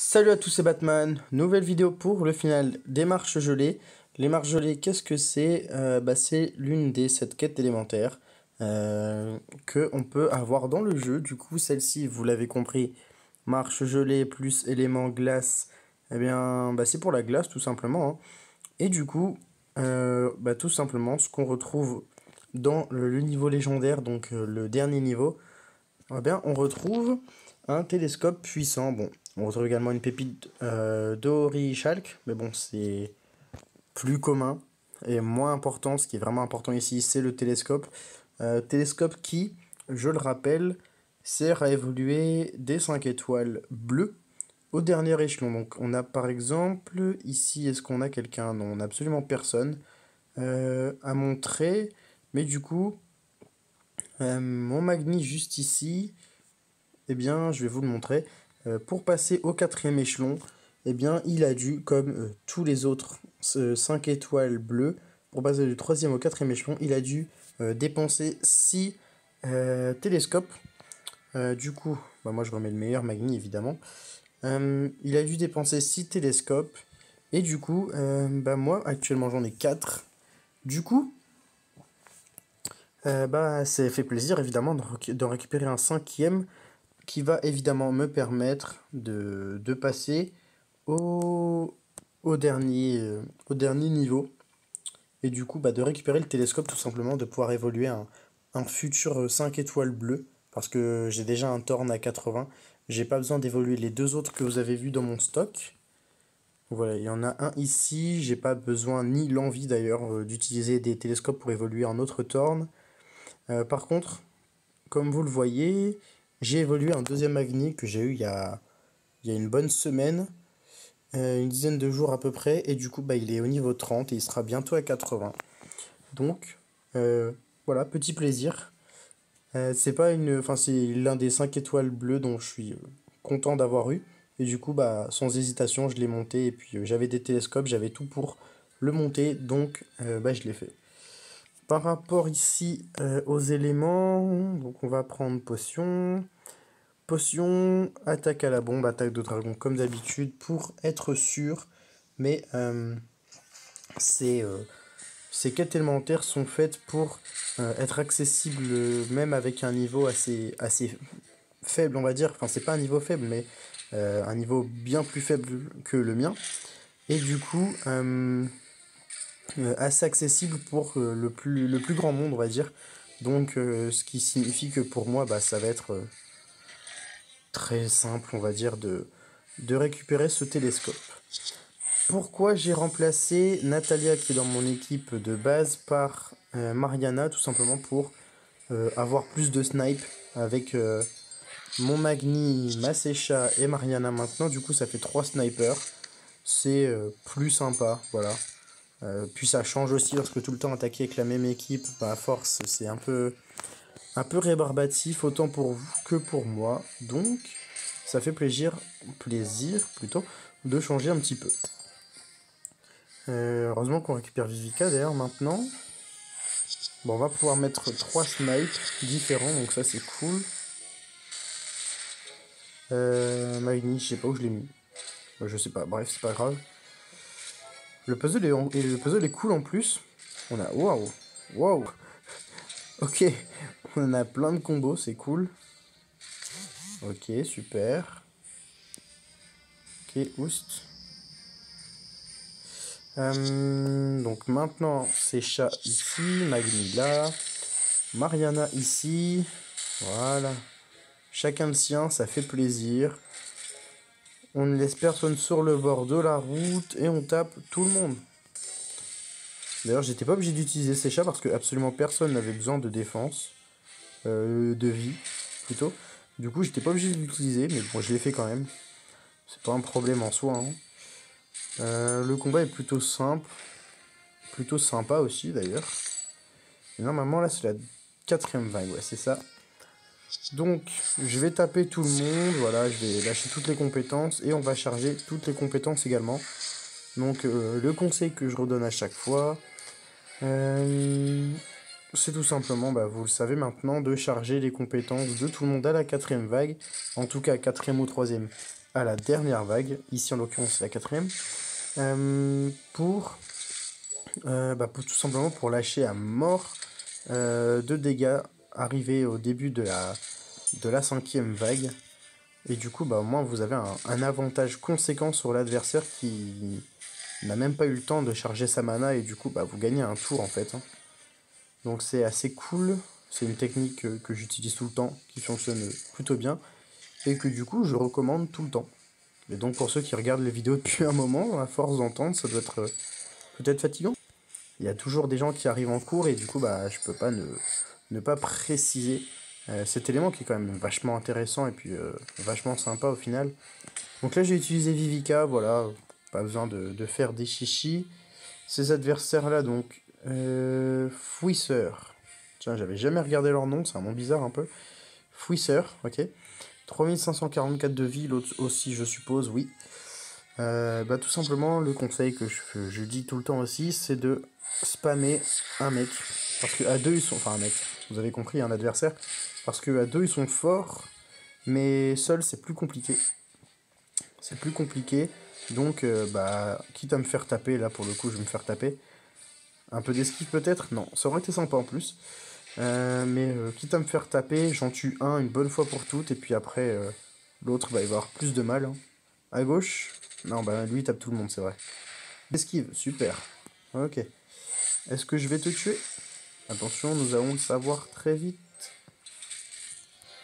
Salut à tous, c'est Batman. Nouvelle vidéo pour le final des marches gelées. Les marches gelées, qu'est-ce que c'est? C'est l'une des 7 quêtes élémentaires que on peut avoir dans le jeu. Du coup, celle-ci, vous l'avez compris, marche gelée plus élément glace, eh bien, c'est pour la glace tout simplement, hein. Et du coup, tout simplement, ce qu'on retrouve dans le niveau légendaire, donc le dernier niveau, eh bien, on retrouve un télescope puissant. Bon, on retrouve également une pépite d'Ori-Schalk, mais bon, c'est plus commun et moins important. Ce qui est vraiment important ici, c'est le télescope. Télescope qui, je le rappelle, sert à évoluer des 5 étoiles bleues au dernier échelon. Donc, on a par exemple, ici, est-ce qu'on a quelqu'un? Non, on n'a absolument personne à montrer. Mais du coup, mon Magni juste ici, eh bien, je vais vous le montrer. Pour passer au 4e échelon, eh bien, il a dû, comme tous les autres 5 étoiles bleues, pour passer du 3e au 4e échelon, il a dû dépenser 6 télescopes. Du coup, moi je remets le meilleur, Magni évidemment. Il a dû dépenser 6 télescopes. Et du coup, moi actuellement j'en ai 4. Du coup, ça fait plaisir évidemment d'en récupérer un 5e qui va évidemment me permettre de passer au, au dernier niveau. Et du coup, de récupérer le télescope tout simplement, de pouvoir évoluer un futur 5 étoiles bleues. Parce que j'ai déjà un Thorn à 80. J'ai pas besoin d'évoluer les deux autres que vous avez vus dans mon stock. Voilà, il y en a un ici. J'ai pas besoin ni l'envie d'ailleurs d'utiliser des télescopes pour évoluer un autre Thorn. Par contre, comme vous le voyez, j'ai évolué un deuxième Magni que j'ai eu il y a une bonne semaine, une dizaine de jours à peu près, et du coup il est au niveau 30 et il sera bientôt à 80. Donc voilà, petit plaisir. C'est pas une, enfin c'est l'un des 5 étoiles bleues dont je suis content d'avoir eu. Et du coup sans hésitation je l'ai monté et puis j'avais des télescopes, j'avais tout pour le monter, donc je l'ai fait. Par rapport ici aux éléments, donc on va prendre potion. Potion, attaque à la bombe, attaque de dragon comme d'habitude pour être sûr. Mais ces quêtes élémentaires sont faites pour être accessibles même avec un niveau assez faible, on va dire. Enfin, c'est pas un niveau faible, mais un niveau bien plus faible que le mien. Et du coup, assez accessible pour le plus grand monde, on va dire. Donc, ce qui signifie que pour moi, ça va être très simple, on va dire, de récupérer ce télescope. Pourquoi j'ai remplacé Natalia qui est dans mon équipe de base par Mariana, tout simplement pour avoir plus de snipe avec mon Magni, Masecha et Mariana maintenant. Du coup ça fait 3 snipers, c'est plus sympa, voilà. Puis ça change aussi parce que tout le temps attaquer avec la même équipe, à force c'est un peu rébarbatif autant pour vous que pour moi. Donc ça fait plaisir plutôt, de changer un petit peu. Heureusement qu'on récupère Vivica d'ailleurs maintenant. Bon, on va pouvoir mettre 3 snipes différents, donc ça c'est cool. Magni, je sais pas où je l'ai mis. Je sais pas, bref, c'est pas grave. Le puzzle est cool en plus. On a. Waouh! Waouh! Ok, on a plein de combos, c'est cool. Ok, super. Ok, oust. Donc maintenant, c'est chat ici, Magni là, Mariana ici. Voilà. Chacun le sien, ça fait plaisir. On ne laisse personne sur le bord de la route et on tape tout le monde. D'ailleurs, j'étais pas obligé d'utiliser ces chats parce que absolument personne n'avait besoin de défense. De vie, plutôt. Du coup, j'étais pas obligé de l'utiliser, mais bon, je l'ai fait quand même. C'est pas un problème en soi, hein. Le combat est plutôt simple. Plutôt sympa aussi, d'ailleurs. Et normalement, là, c'est la 4e vague, ouais, c'est ça. Donc, je vais taper tout le monde, voilà, je vais lâcher toutes les compétences et on va charger toutes les compétences également. Donc, le conseil que je redonne à chaque fois, c'est tout simplement, vous le savez maintenant, de charger les compétences de tout le monde à la 4e vague, en tout cas 4e ou 3e. à la dernière vague, ici en l'occurrence c'est la quatrième, pour tout simplement pour lâcher à mort de dégâts arrivés au début de la cinquième vague. Et du coup, au moins vous avez un avantage conséquent sur l'adversaire qui n'a même pas eu le temps de charger sa mana et du coup vous gagnez un tour en fait, hein. Donc c'est assez cool, c'est une technique que j'utilise tout le temps, qui fonctionne plutôt bien, et que du coup je recommande tout le temps. Et donc pour ceux qui regardent les vidéos depuis un moment, à force d'entendre, ça doit être peut-être fatigant. Il y a toujours des gens qui arrivent en cours et du coup je peux pas ne pas préciser cet élément qui est quand même vachement intéressant et puis vachement sympa au final. Donc là j'ai utilisé Vivica, voilà, pas besoin de faire des chichis. Ces adversaires là donc, Fouisseur. Tiens, j'avais jamais regardé leur nom, c'est un nom bizarre un peu. Fouisseur, ok. 3544 de vie, l'autre aussi je suppose, oui. Tout simplement, le conseil que je dis tout le temps aussi, c'est de spammer un mec. Parce que à deux ils sont... Enfin un mec, vous avez compris, un adversaire. Parce que à deux ils sont forts, mais seul c'est plus compliqué. C'est plus compliqué. Donc, quitte à me faire taper, là pour le coup je vais me faire taper. Un peu d'esquive peut-être? Non, ça aurait été sympa en plus. Mais quitte à me faire taper, j'en tue un une bonne fois pour toutes, et puis après, l'autre il va avoir plus de mal, hein. À gauche? Non, lui il tape tout le monde, c'est vrai. Esquive, super. Ok. Est-ce que je vais te tuer? Attention, nous allons le savoir très vite.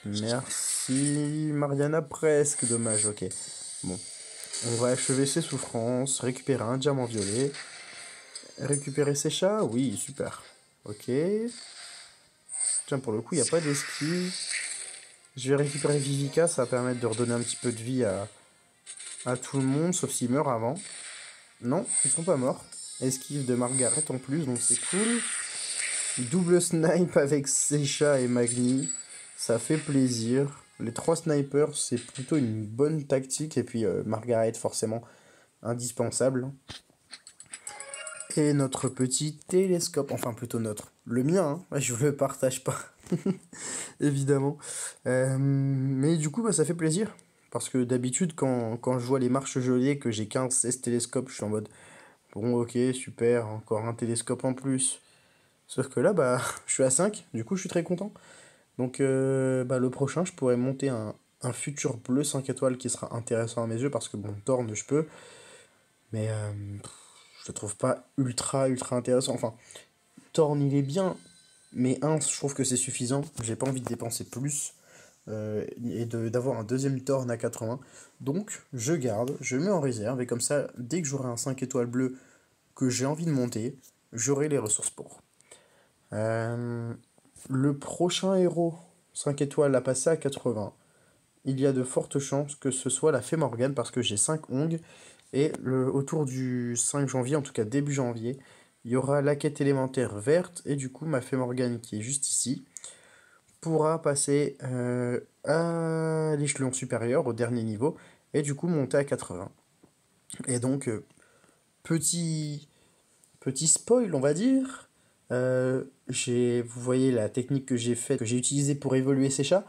Merci, Mariana, presque, dommage, ok. Bon. On va achever ses souffrances, récupérer un diamant violet. Récupérer ses chats? Oui, super. Ok. Tiens, pour le coup, il n'y a pas d'esquive. Je vais récupérer Vivica, ça va permettre de redonner un petit peu de vie à tout le monde, sauf s'ils meurent avant. Non, ils sont pas morts. Esquive de Margaret en plus, donc c'est cool. Double snipe avec Secha et Magni, ça fait plaisir. Les 3 snipers, c'est plutôt une bonne tactique. Et puis Margaret, forcément, indispensable. Et notre petit télescope, enfin plutôt notre, le mien, hein. Je le partage pas, évidemment. Mais du coup, ça fait plaisir. Parce que d'habitude, quand je vois les marches gelées, que j'ai 15-16 télescopes, je suis en mode, bon ok, super, encore un télescope en plus. Sauf que là, je suis à 5, du coup je suis très content. Donc le prochain, je pourrais monter un futur bleu 5 étoiles qui sera intéressant à mes yeux, parce que bon, Thorn, je peux, mais je le trouve pas ultra intéressant. Enfin, Thorn, il est bien, mais je trouve que c'est suffisant. J'ai pas envie de dépenser plus et d'avoir un deuxième Thorn à 80. Donc, je garde, je mets en réserve, et comme ça, dès que j'aurai un 5 étoiles bleu que j'ai envie de monter, j'aurai les ressources pour. Le prochain héros 5 étoiles à passer à 80, il y a de fortes chances que ce soit la Fée Morgane, parce que j'ai 5 ongles, et autour du 5 janvier, en tout cas début janvier, il y aura la quête élémentaire verte, et du coup ma Fée Morgane qui est juste ici pourra passer à l'échelon supérieur, au dernier niveau, et du coup monter à 80. Et donc, petit spoil, on va dire. Vous voyez la technique que j'ai faite, que j'ai utilisée pour évoluer ces chats,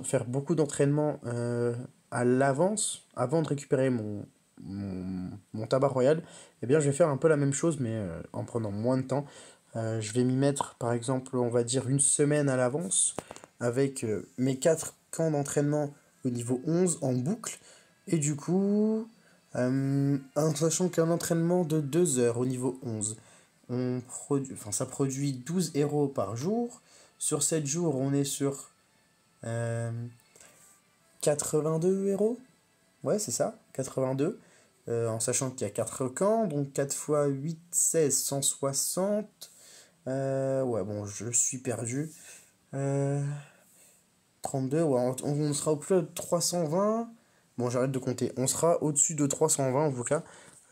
faire beaucoup d'entraînement à l'avance, avant de récupérer mon tabac royal. Eh bien, je vais faire un peu la même chose, mais en prenant moins de temps. Je vais m'y mettre, par exemple, on va dire une semaine à l'avance, avec mes 4 camps d'entraînement au niveau 11 en boucle. Et du coup, en sachant qu'un entraînement de 2 heures au niveau 11, ça produit 12 héros par jour. Sur 7 jours, on est sur 82 héros. Ouais, c'est ça, 82. En sachant qu'il y a 4 camps, donc 4 fois 8, 16, 160. Ouais, bon, je suis perdu. 32, ouais, on sera au plus de 320. Bon, j'arrête de compter. On sera au-dessus de 320 en tout cas.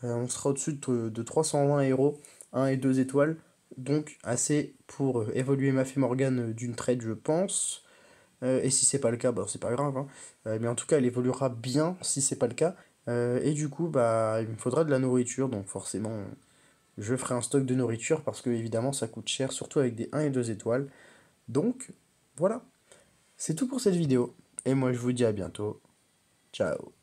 On sera au-dessus de 320 héros, 1 et 2 étoiles. Donc assez pour évoluer ma Fée Morgane d'une traite, je pense. Et si c'est pas le cas, c'est pas grave, hein. Mais en tout cas, elle évoluera bien si c'est pas le cas. Et du coup, il me faudra de la nourriture. Donc forcément, je ferai un stock de nourriture parce que évidemment, ça coûte cher, surtout avec des 1 et 2 étoiles. Donc voilà, c'est tout pour cette vidéo. Et moi, je vous dis à bientôt. Ciao.